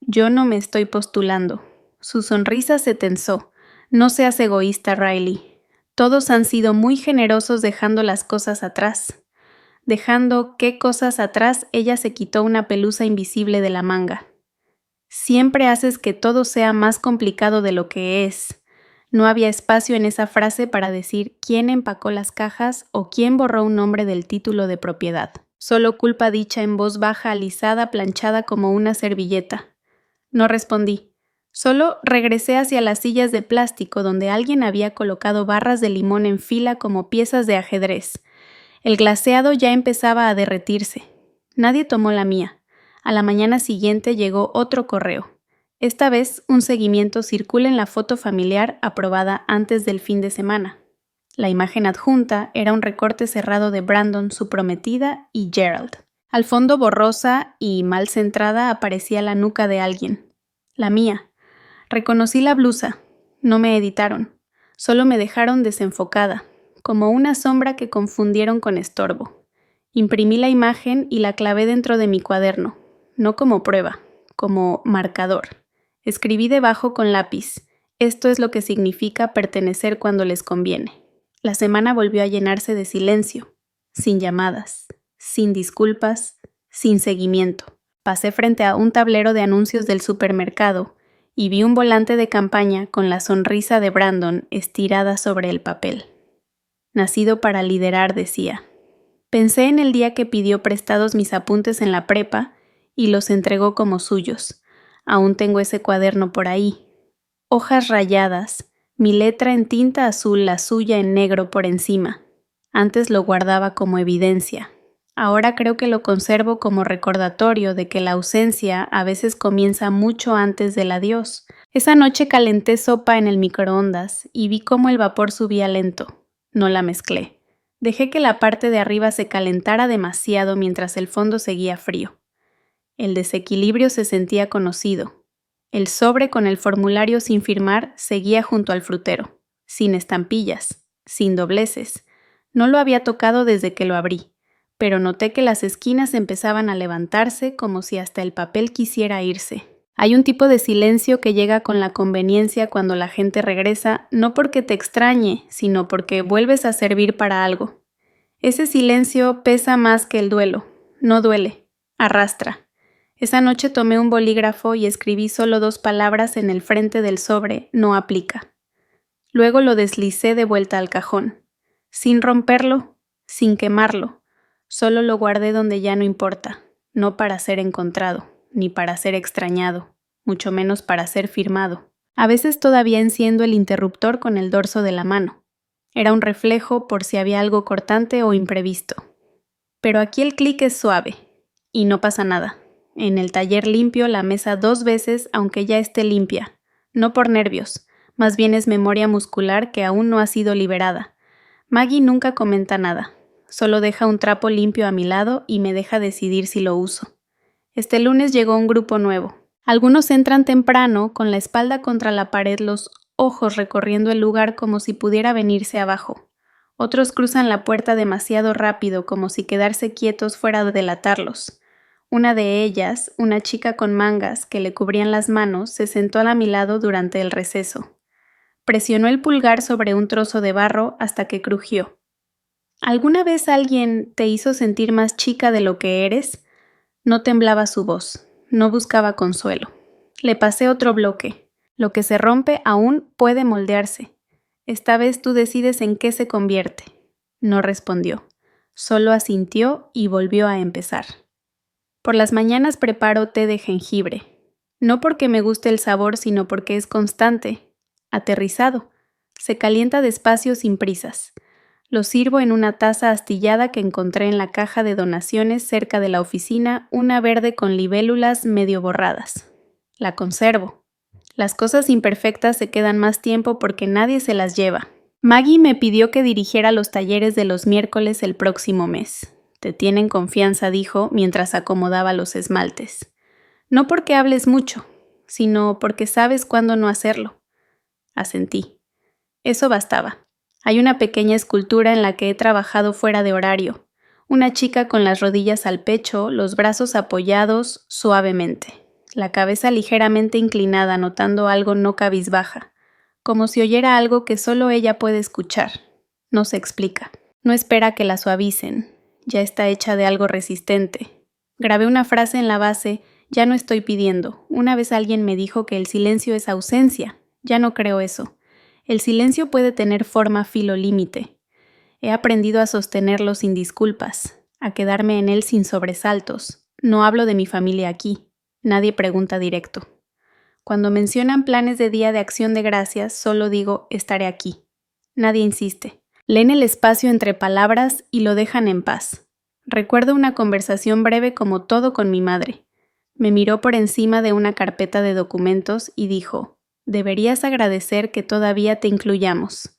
Yo no me estoy postulando. Su sonrisa se tensó. No seas egoísta, Riley. Todos han sido muy generosos dejando las cosas atrás. Dejando qué cosas atrás, ella se quitó una pelusa invisible de la manga. Siempre haces que todo sea más complicado de lo que es. No había espacio en esa frase para decir quién empacó las cajas o quién borró un nombre del título de propiedad. Solo culpa dicha en voz baja, alisada, planchada como una servilleta. No respondí. Solo regresé hacia las sillas de plástico donde alguien había colocado barras de limón en fila como piezas de ajedrez. El glaseado ya empezaba a derretirse. Nadie tomó la mía. A la mañana siguiente llegó otro correo. Esta vez, un seguimiento circula en la foto familiar aprobada antes del fin de semana. La imagen adjunta era un recorte cerrado de Brandon, su prometida, y Gerald. Al fondo, borrosa y mal centrada, aparecía la nuca de alguien. La mía. Reconocí la blusa. No me editaron. Solo me dejaron desenfocada, como una sombra que confundieron con estorbo. Imprimí la imagen y la clavé dentro de mi cuaderno, no como prueba, como marcador. Escribí debajo con lápiz: esto es lo que significa pertenecer cuando les conviene. La semana volvió a llenarse de silencio, sin llamadas, sin disculpas, sin seguimiento. Pasé frente a un tablero de anuncios del supermercado y vi un volante de campaña con la sonrisa de Brandon estirada sobre el papel. Nacido para liderar, decía. Pensé en el día que pidió prestados mis apuntes en la prepa y los entregó como suyos. Aún tengo ese cuaderno por ahí. Hojas rayadas, mi letra en tinta azul, la suya en negro por encima. Antes lo guardaba como evidencia. Ahora creo que lo conservo como recordatorio de que la ausencia a veces comienza mucho antes del adiós. Esa noche calenté sopa en el microondas y vi cómo el vapor subía lento. No la mezclé. Dejé que la parte de arriba se calentara demasiado mientras el fondo seguía frío. El desequilibrio se sentía conocido. El sobre con el formulario sin firmar seguía junto al frutero, sin estampillas, sin dobleces. No lo había tocado desde que lo abrí, pero noté que las esquinas empezaban a levantarse como si hasta el papel quisiera irse. Hay un tipo de silencio que llega con la conveniencia cuando la gente regresa, no porque te extrañe, sino porque vuelves a servir para algo. Ese silencio pesa más que el duelo. No duele, arrastra. Esa noche tomé un bolígrafo y escribí solo 2 palabras en el frente del sobre: no aplica. Luego lo deslicé de vuelta al cajón, sin romperlo, sin quemarlo. Solo lo guardé donde ya no importa, no para ser encontrado, ni para ser extrañado, mucho menos para ser firmado. A veces todavía enciendo el interruptor con el dorso de la mano. Era un reflejo por si había algo cortante o imprevisto. Pero aquí el clic es suave, y no pasa nada. En el taller limpio la mesa 2 veces aunque ya esté limpia, no por nervios, más bien es memoria muscular que aún no ha sido liberada. Maggie nunca comenta nada, solo deja un trapo limpio a mi lado y me deja decidir si lo uso. Este lunes llegó un grupo nuevo. Algunos entran temprano, con la espalda contra la pared, los ojos recorriendo el lugar como si pudiera venirse abajo. Otros cruzan la puerta demasiado rápido, como si quedarse quietos fuera de delatarlos. Una de ellas, una chica con mangas que le cubrían las manos, se sentó a mi lado durante el receso. Presionó el pulgar sobre un trozo de barro hasta que crujió. ¿Alguna vez alguien te hizo sentir más chica de lo que eres? No temblaba su voz, no buscaba consuelo. Le pasé otro bloque. Lo que se rompe aún puede moldearse. Esta vez tú decides en qué se convierte. No respondió. Solo asintió y volvió a empezar. Por las mañanas preparo té de jengibre. No porque me guste el sabor, sino porque es constante, aterrizado. Se calienta despacio sin prisas. Lo sirvo en una taza astillada que encontré en la caja de donaciones cerca de la oficina, una verde con libélulas medio borradas. La conservo. Las cosas imperfectas se quedan más tiempo porque nadie se las lleva. Maggie me pidió que dirigiera los talleres de los miércoles el próximo mes. Te tienen confianza, dijo, mientras acomodaba los esmaltes. No porque hables mucho, sino porque sabes cuándo no hacerlo. Asentí. Eso bastaba. Hay una pequeña escultura en la que he trabajado fuera de horario. Una chica con las rodillas al pecho, los brazos apoyados suavemente, la cabeza ligeramente inclinada, notando algo no cabizbaja, como si oyera algo que solo ella puede escuchar. No se explica. No espera que la suavicen. Ya está hecha de algo resistente. Grabé una frase en la base: ya no estoy pidiendo. Una vez alguien me dijo que el silencio es ausencia. Ya no creo eso. El silencio puede tener forma filo límite. He aprendido a sostenerlo sin disculpas, a quedarme en él sin sobresaltos. No hablo de mi familia aquí. Nadie pregunta directo. Cuando mencionan planes de Día de Acción de Gracias, solo digo: estaré aquí. Nadie insiste. Leen el espacio entre palabras y lo dejan en paz. Recuerdo una conversación breve como todo con mi madre. Me miró por encima de una carpeta de documentos y dijo: deberías agradecer que todavía te incluyamos.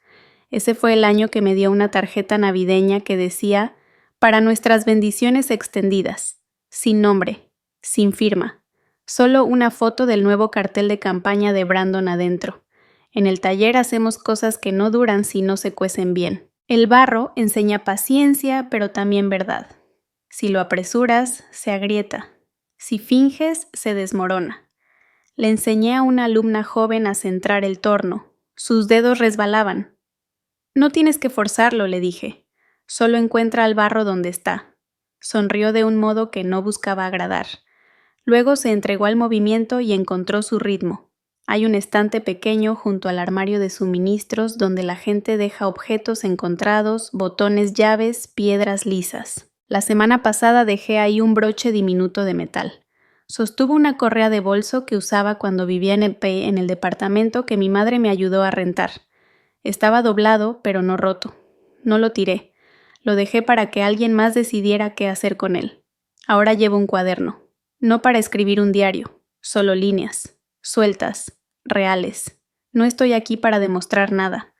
Ese fue el año que me dio una tarjeta navideña que decía: para nuestras bendiciones extendidas, sin nombre, sin firma, solo una foto del nuevo cartel de campaña de Brandon adentro. En el taller hacemos cosas que no duran si no se cuecen bien. El barro enseña paciencia, pero también verdad. Si lo apresuras, se agrieta. Si finges, se desmorona. Le enseñé a una alumna joven a centrar el torno. Sus dedos resbalaban. No tienes que forzarlo, le dije. Solo encuentra el barro donde está. Sonrió de un modo que no buscaba agradar. Luego se entregó al movimiento y encontró su ritmo. Hay un estante pequeño junto al armario de suministros donde la gente deja objetos encontrados, botones, llaves, piedras lisas. La semana pasada dejé ahí un broche diminuto de metal. Sostuvo una correa de bolso que usaba cuando vivía en el departamento que mi madre me ayudó a rentar. Estaba doblado, pero no roto. No lo tiré. Lo dejé para que alguien más decidiera qué hacer con él. Ahora llevo un cuaderno. No para escribir un diario, solo líneas, sueltas, reales. No estoy aquí para demostrar nada.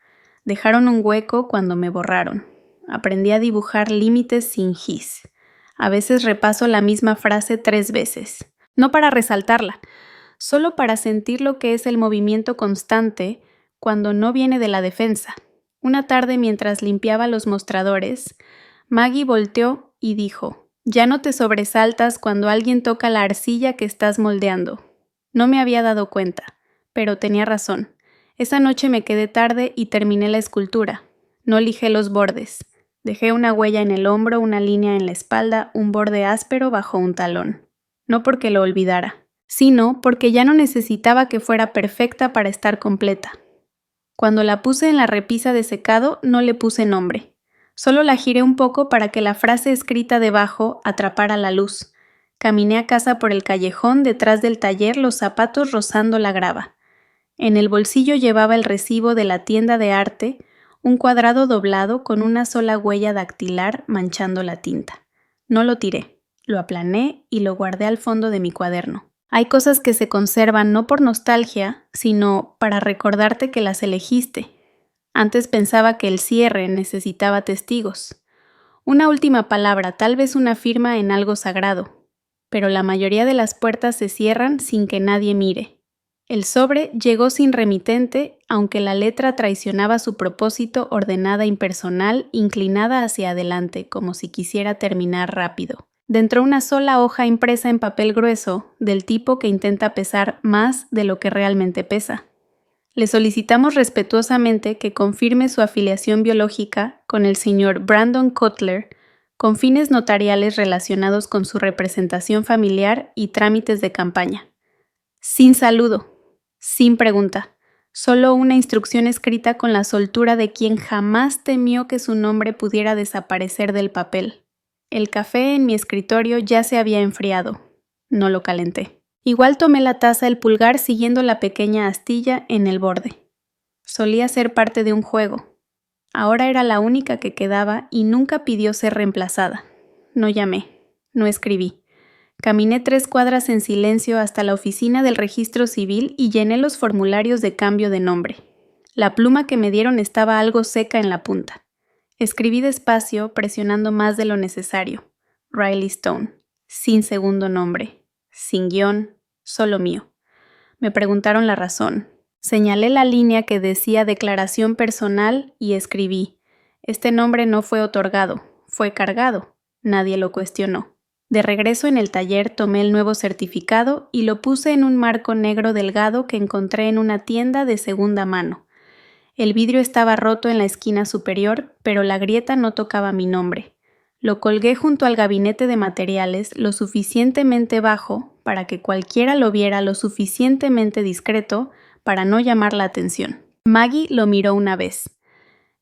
Dejaron un hueco cuando me borraron. Aprendí a dibujar límites sin gis. A veces repaso la misma frase 3 veces. No para resaltarla, solo para sentir lo que es el movimiento constante cuando no viene de la defensa. Una tarde, mientras limpiaba los mostradores, Maggie volteó y dijo: ya no te sobresaltas cuando alguien toca la arcilla que estás moldeando. No me había dado cuenta, pero tenía razón. Esa noche me quedé tarde y terminé la escultura. No lijé los bordes. Dejé una huella en el hombro, una línea en la espalda, un borde áspero bajo un talón. No porque lo olvidara, sino porque ya no necesitaba que fuera perfecta para estar completa. Cuando la puse en la repisa de secado, no le puse nombre. Solo la giré un poco para que la frase escrita debajo atrapara la luz. Caminé a casa por el callejón detrás del taller, los zapatos rozando la grava. En el bolsillo llevaba el recibo de la tienda de arte, un cuadrado doblado con una sola huella dactilar manchando la tinta. No lo tiré, lo aplané y lo guardé al fondo de mi cuaderno. Hay cosas que se conservan no por nostalgia, sino para recordarte que las elegiste. Antes pensaba que el cierre necesitaba testigos. Una última palabra, tal vez una firma en algo sagrado. Pero la mayoría de las puertas se cierran sin que nadie mire. El sobre llegó sin remitente, aunque la letra traicionaba su propósito, ordenada, impersonal, inclinada hacia adelante, como si quisiera terminar rápido. Dentro una sola hoja impresa en papel grueso, del tipo que intenta pesar más de lo que realmente pesa. Le solicitamos respetuosamente que confirme su afiliación biológica con el señor Brandon Cutler con fines notariales relacionados con su representación familiar y trámites de campaña. Sin saludo, sin pregunta, solo una instrucción escrita con la soltura de quien jamás temió que su nombre pudiera desaparecer del papel. El café en mi escritorio ya se había enfriado. No lo calenté. Igual tomé la taza el pulgar siguiendo la pequeña astilla en el borde. Solía ser parte de un juego. Ahora era la única que quedaba y nunca pidió ser reemplazada. No llamé, no escribí. Caminé 3 cuadras en silencio hasta la oficina del registro civil y llené los formularios de cambio de nombre. La pluma que me dieron estaba algo seca en la punta. Escribí despacio, presionando más de lo necesario. Riley Stone, sin segundo nombre, sin guión, solo mío. Me preguntaron la razón. Señalé la línea que decía declaración personal y escribí: este nombre no fue otorgado, fue cargado. Nadie lo cuestionó. De regreso en el taller tomé el nuevo certificado y lo puse en un marco negro delgado que encontré en una tienda de segunda mano. El vidrio estaba roto en la esquina superior, pero la grieta no tocaba mi nombre. Lo colgué junto al gabinete de materiales lo suficientemente bajo para que cualquiera lo viera lo suficientemente discreto para no llamar la atención. Maggie lo miró una vez.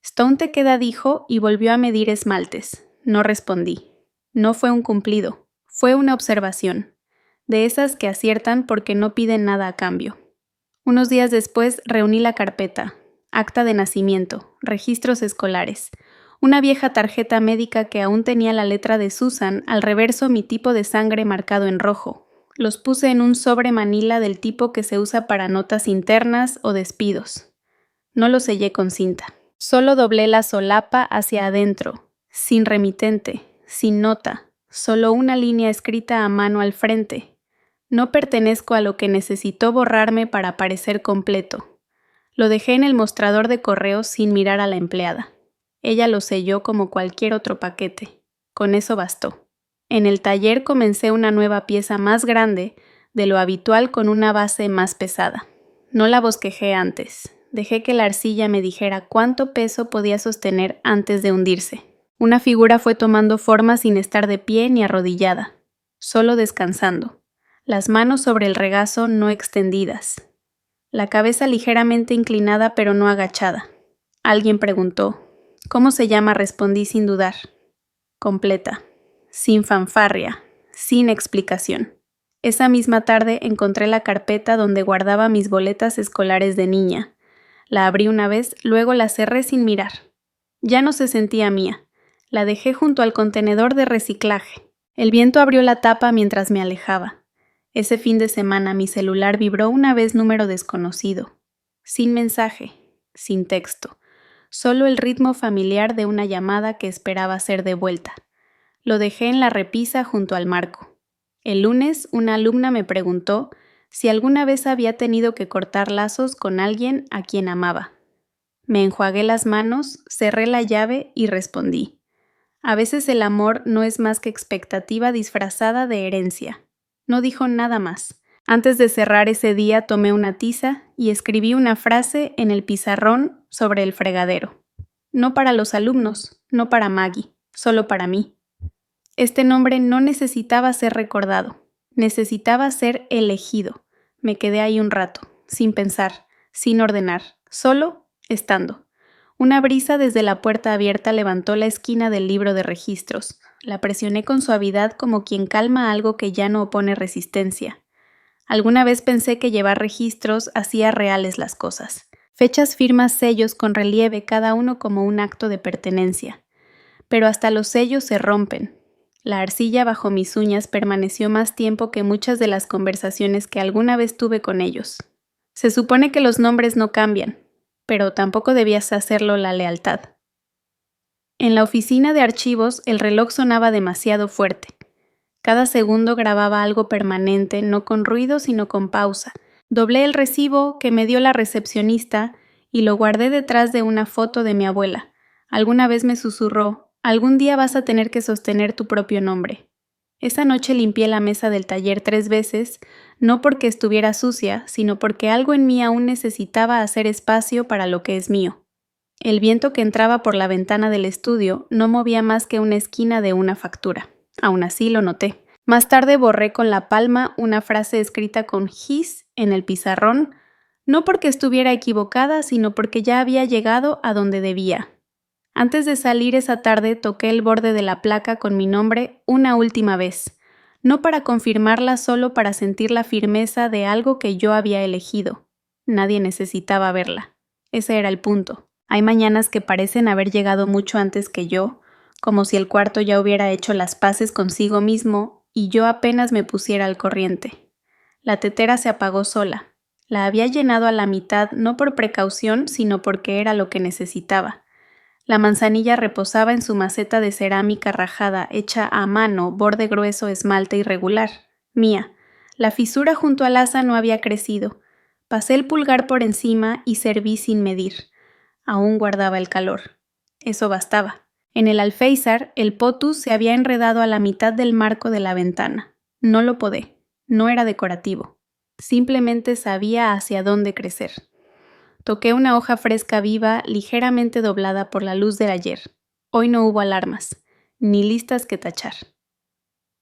«Stone te queda», dijo, y volvió a medir esmaltes. No respondí. No fue un cumplido, fue una observación, de esas que aciertan porque no piden nada a cambio. Unos días después reuní la carpeta, acta de nacimiento, registros escolares, una vieja tarjeta médica que aún tenía la letra de Susan, al reverso mi tipo de sangre marcado en rojo. Los puse en un sobre manila del tipo que se usa para notas internas o despidos. No lo sellé con cinta. Solo doblé la solapa hacia adentro, sin remitente, sin nota, solo una línea escrita a mano al frente. No pertenezco a lo que necesitó borrarme para parecer completo. Lo dejé en el mostrador de correos sin mirar a la empleada. Ella lo selló como cualquier otro paquete. Con eso bastó. En el taller comencé una nueva pieza más grande de lo habitual con una base más pesada. No la bosquejé antes. Dejé que la arcilla me dijera cuánto peso podía sostener antes de hundirse. Una figura fue tomando forma sin estar de pie ni arrodillada, solo descansando, las manos sobre el regazo no extendidas, la cabeza ligeramente inclinada pero no agachada. Alguien preguntó. «¿Cómo se llama?», respondí sin dudar. Completa, sin fanfarria, sin explicación. Esa misma tarde encontré la carpeta donde guardaba mis boletas escolares de niña. La abrí una vez, luego la cerré sin mirar. Ya no se sentía mía. La dejé junto al contenedor de reciclaje. El viento abrió la tapa mientras me alejaba. Ese fin de semana mi celular vibró una vez número desconocido. Sin mensaje, sin texto. Solo el ritmo familiar de una llamada que esperaba ser devuelta. Lo dejé en la repisa junto al marco. El lunes una alumna me preguntó si alguna vez había tenido que cortar lazos con alguien a quien amaba. Me enjuagué las manos, cerré la llave y respondí. A veces el amor no es más que expectativa disfrazada de herencia. No dijo nada más. Antes de cerrar ese día tomé una tiza y escribí una frase en el pizarrón sobre el fregadero. No para los alumnos, no para Maggie, solo para mí. Este nombre no necesitaba ser recordado, necesitaba ser elegido. Me quedé ahí un rato, sin pensar, sin ordenar, solo estando. Una brisa desde la puerta abierta levantó la esquina del libro de registros. La presioné con suavidad como quien calma algo que ya no opone resistencia. Alguna vez pensé que llevar registros hacía reales las cosas. Fechas, firmas, sellos con relieve, cada uno como un acto de pertenencia. Pero hasta los sellos se rompen. La arcilla bajo mis uñas permaneció más tiempo que muchas de las conversaciones que alguna vez tuve con ellos. Se supone que los nombres no cambian, pero tampoco debías hacerlo la lealtad. En la oficina de archivos el reloj sonaba demasiado fuerte. Cada segundo grababa algo permanente, no con ruido sino con pausa. Doblé el recibo que me dio la recepcionista y lo guardé detrás de una foto de mi abuela. Alguna vez me susurró: «Algún día vas a tener que sostener tu propio nombre». Esa noche limpié la mesa del taller 3 veces, no porque estuviera sucia, sino porque algo en mí aún necesitaba hacer espacio para lo que es mío. El viento que entraba por la ventana del estudio no movía más que una esquina de una factura. Aún así lo noté. Más tarde borré con la palma una frase escrita con gis en el pizarrón, no porque estuviera equivocada, sino porque ya había llegado a donde debía. Antes de salir esa tarde toqué el borde de la placa con mi nombre una última vez, no para confirmarla, solo para sentir la firmeza de algo que yo había elegido. Nadie necesitaba verla. Ese era el punto. Hay mañanas que parecen haber llegado mucho antes que yo, como si el cuarto ya hubiera hecho las paces consigo mismo y yo apenas me pusiera al corriente. La tetera se apagó sola. La había llenado a la mitad no por precaución, sino porque era lo que necesitaba. La manzanilla reposaba en su maceta de cerámica rajada, hecha a mano, borde grueso, esmalte irregular. Mía. La fisura junto al asa no había crecido. Pasé el pulgar por encima y serví sin medir. Aún guardaba el calor. Eso bastaba. En el alféizar, el potus se había enredado a la mitad del marco de la ventana. No lo podé. No era decorativo. Simplemente sabía hacia dónde crecer. Toqué una hoja fresca viva, ligeramente doblada por la luz del ayer. Hoy no hubo alarmas, ni listas que tachar.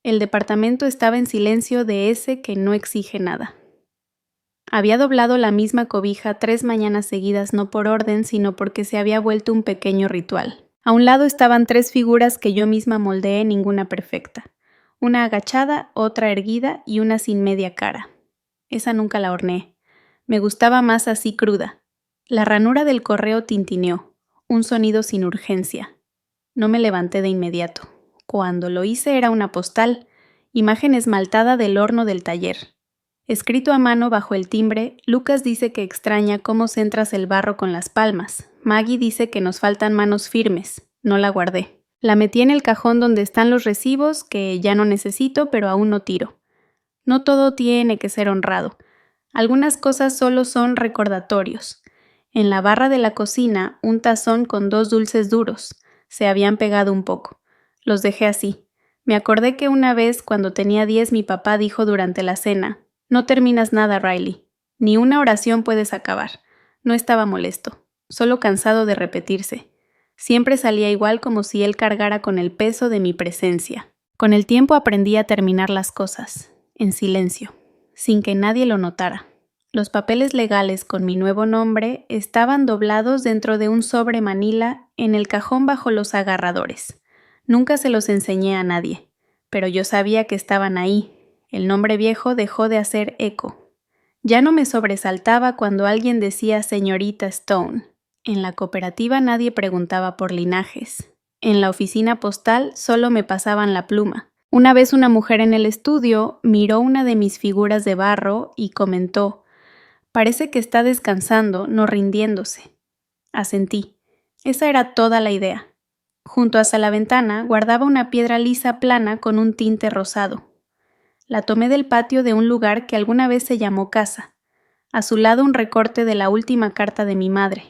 El departamento estaba en silencio de ese que no exige nada. Había doblado la misma cobija 3 mañanas seguidas no por orden, sino porque se había vuelto un pequeño ritual. A un lado estaban 3 figuras que yo misma moldeé, ninguna perfecta. Una agachada, otra erguida y una sin media cara. Esa nunca la horneé. Me gustaba más así cruda. La ranura del correo tintineó, un sonido sin urgencia. No me levanté de inmediato. Cuando lo hice era una postal, imagen esmaltada del horno del taller. Escrito a mano bajo el timbre, Lucas dice que extraña cómo centras el barro con las palmas. Maggie dice que nos faltan manos firmes. No la guardé. La metí en el cajón donde están los recibos, que ya no necesito, pero aún no tiro. No todo tiene que ser honrado. Algunas cosas solo son recordatorios. En la barra de la cocina, un tazón con 2 dulces duros. Se habían pegado un poco. Los dejé así. Me acordé que una vez, cuando tenía 10, mi papá dijo durante la cena: «No terminas nada, Riley. Ni una oración puedes acabar». No estaba molesto, solo cansado de repetirse. Siempre salía igual, como si él cargara con el peso de mi presencia. Con el tiempo aprendí a terminar las cosas, en silencio, sin que nadie lo notara. Los papeles legales con mi nuevo nombre estaban doblados dentro de un sobre manila en el cajón bajo los agarradores. Nunca se los enseñé a nadie, pero yo sabía que estaban ahí. El nombre viejo dejó de hacer eco. Ya no me sobresaltaba cuando alguien decía señorita Stone. En la cooperativa nadie preguntaba por linajes. En la oficina postal solo me pasaban la pluma. Una vez una mujer en el estudio miró una de mis figuras de barro y comentó: «Parece que está descansando, no rindiéndose». Asentí. Esa era toda la idea. Junto hacia la ventana guardaba una piedra lisa plana con un tinte rosado. La tomé del patio de un lugar que alguna vez se llamó casa. A su lado un recorte de la última carta de mi madre.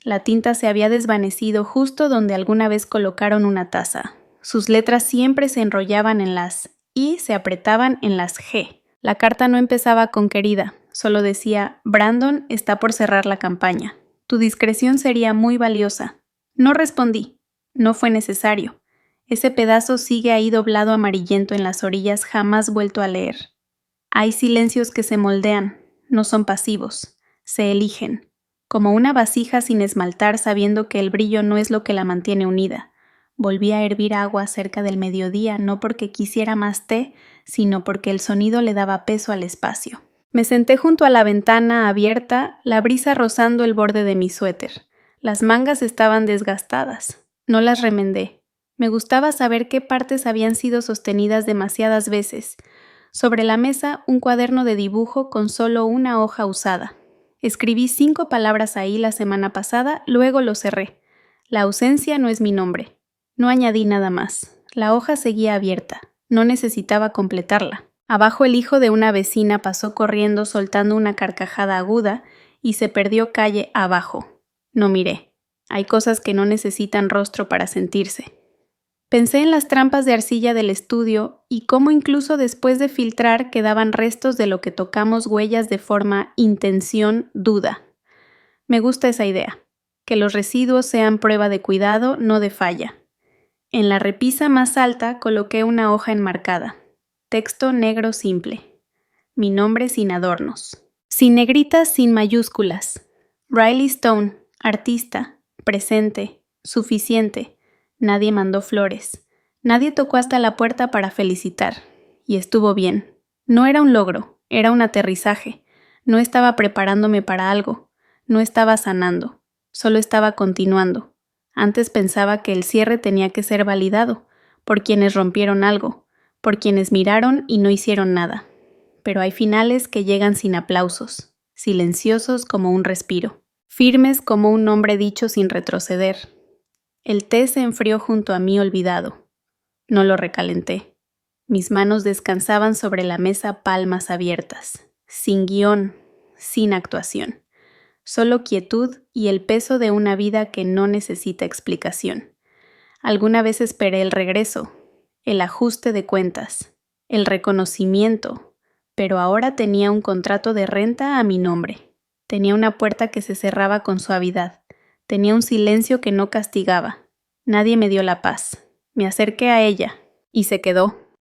La tinta se había desvanecido justo donde alguna vez colocaron una taza. Sus letras siempre se enrollaban en las I, se apretaban en las G. La carta no empezaba con querida, solo decía: «Brandon está por cerrar la campaña. Tu discreción sería muy valiosa». No respondí. No fue necesario. Ese pedazo sigue ahí doblado amarillento en las orillas, jamás vuelto a leer. Hay silencios que se moldean, no son pasivos, se eligen, como una vasija sin esmaltar, sabiendo que el brillo no es lo que la mantiene unida. Volví a hervir agua cerca del mediodía, no porque quisiera más té, sino porque el sonido le daba peso al espacio. Me senté junto a la ventana abierta, la brisa rozando el borde de mi suéter. Las mangas estaban desgastadas. No las remendé. Me gustaba saber qué partes habían sido sostenidas demasiadas veces. Sobre la mesa, un cuaderno de dibujo con solo una hoja usada. Escribí 5 palabras ahí la semana pasada, luego lo cerré. La ausencia no es mi nombre. No añadí nada más. La hoja seguía abierta. No necesitaba completarla. Abajo el hijo de una vecina pasó corriendo soltando una carcajada aguda y se perdió calle abajo. No miré. Hay cosas que no necesitan rostro para sentirse. Pensé en las trampas de arcilla del estudio y cómo incluso después de filtrar quedaban restos de lo que tocamos, huellas de forma, intención, duda. Me gusta esa idea, que los residuos sean prueba de cuidado, no de falla. En la repisa más alta coloqué una hoja enmarcada. Texto negro simple. Mi nombre sin adornos. Sin negritas, sin mayúsculas. Riley Stone, artista, presente, suficiente. Nadie mandó flores. Nadie tocó hasta la puerta para felicitar. Y estuvo bien. No era un logro, era un aterrizaje. No estaba preparándome para algo. No estaba sanando. Solo estaba continuando. Antes pensaba que el cierre tenía que ser validado por quienes rompieron algo, por quienes miraron y no hicieron nada. Pero hay finales que llegan sin aplausos, silenciosos como un respiro, firmes como un nombre dicho sin retroceder. El té se enfrió junto a mí olvidado. No lo recalenté. Mis manos descansaban sobre la mesa, palmas abiertas, sin guión, sin actuación. Solo quietud y el peso de una vida que no necesita explicación. Alguna vez esperé el regreso, el ajuste de cuentas, el reconocimiento, pero ahora tenía un contrato de renta a mi nombre. Tenía una puerta que se cerraba con suavidad. Tenía un silencio que no castigaba. Nadie me dio la paz. Me acerqué a ella y se quedó.